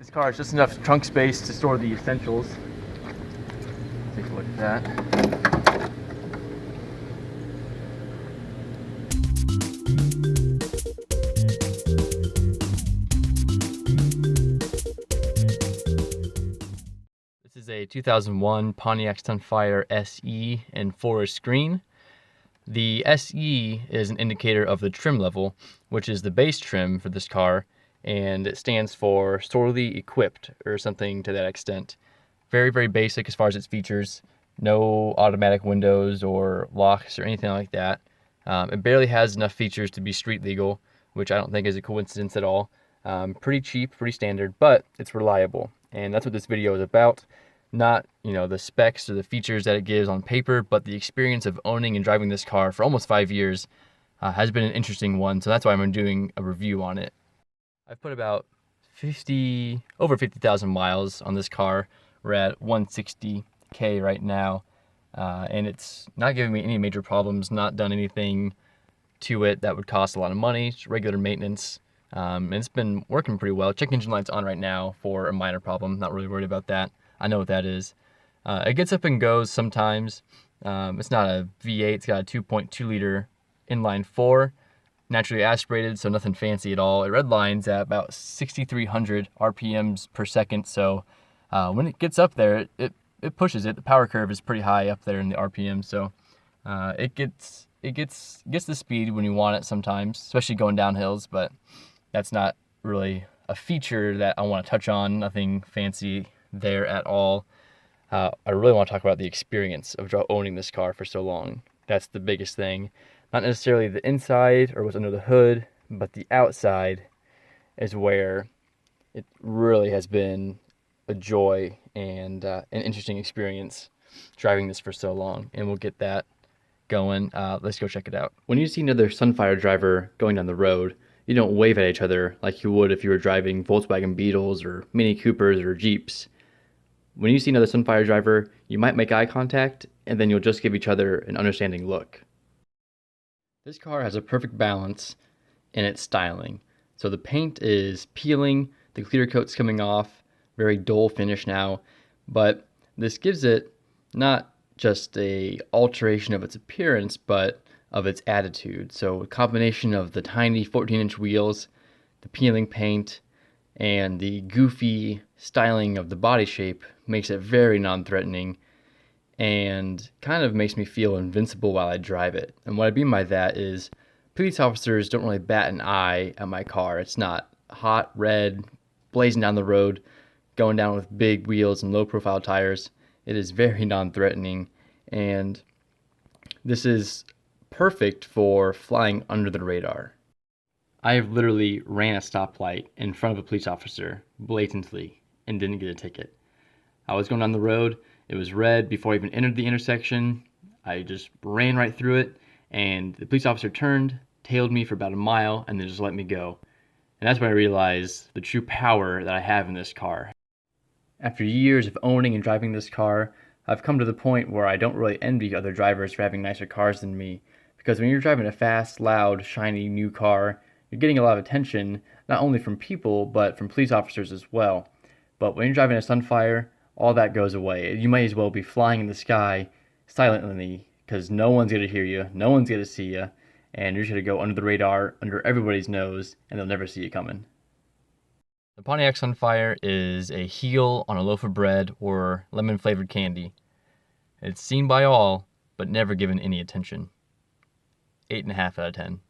This car has just enough trunk space to store the essentials. Take a look at that. This is a 2001 Pontiac Sunfire SE in forest green. The SE is an indicator of the trim level, which is the base trim for this car, and it stands for sorely equipped or something to that extent. Very, very basic as far as its features. No automatic windows or locks or anything like that. It barely has enough features to be street legal, which I don't think is a coincidence at all. Pretty cheap, pretty standard, but it's reliable. And that's what this video is about. Not, the specs or the features that it gives on paper, but the experience of owning and driving this car for almost 5 years has been an interesting one. So that's why I'm doing a review on it. I've put about over 50,000 miles on this car. We're at 160K right now, and it's not giving me any major problems, not done anything to it that would cost a lot of money. It's regular maintenance, and it's been working pretty well. Check engine light's on right now for a minor problem. Not really worried about that. I know what that is. It gets up and goes sometimes. It's not a V8. It's got a 2.2 liter inline 4. Naturally aspirated, so nothing fancy at all. It redlines at about 6,300 RPMs per second, so when it gets up there, it pushes it. The power curve is pretty high up there in the RPM, so it gets the speed when you want it sometimes, especially going down hills, but that's not really a feature that I want to touch on. Nothing fancy there at all. I really want to talk about the experience of owning this car for so long. That's the biggest thing. Not necessarily the inside or what's under the hood, but the outside is where it really has been a joy and an interesting experience driving this for so long. And we'll get that going. Let's go check it out. When you see another Sunfire driver going down the road, you don't wave at each other like you would if you were driving Volkswagen Beetles or Mini Coopers or Jeeps. When you see another Sunfire driver, you might make eye contact, and then you'll just give each other an understanding look. This car has a perfect balance in its styling. So the paint is peeling, the clear coat's coming off, very dull finish now, but this gives it not just a alteration of its appearance, but of its attitude. So a combination of the tiny 14-inch wheels, the peeling paint, and the goofy styling of the body shape makes it very non-threatening and kind of makes me feel invincible while I drive it. And what I mean by that is police officers don't really bat an eye at my car. It's not hot red, blazing down the road, going down with big wheels and low-profile tires. It is very non-threatening, and this is perfect for flying under the radar. I have literally ran a stoplight in front of a police officer blatantly and didn't get a ticket. I was going down the road. It was red before I even entered the intersection. I just ran right through it, and the police officer turned, tailed me for about a mile, and then just let me go. And that's when I realized the true power that I have in this car. After years of owning and driving this car, I've come to the point where I don't really envy other drivers for having nicer cars than me, because when you're driving a fast, loud, shiny new car, you're getting a lot of attention, not only from people, but from police officers as well. But when you're driving a Sunfire, all that goes away. You might as well be flying in the sky silently, because no one's going to hear you, no one's going to see you, and you're just going to go under the radar, under everybody's nose, and they'll never see you coming. The Pontiac Sunfire is a heel on a loaf of bread or lemon-flavored candy. It's seen by all, but never given any attention. 8.5 out of 10.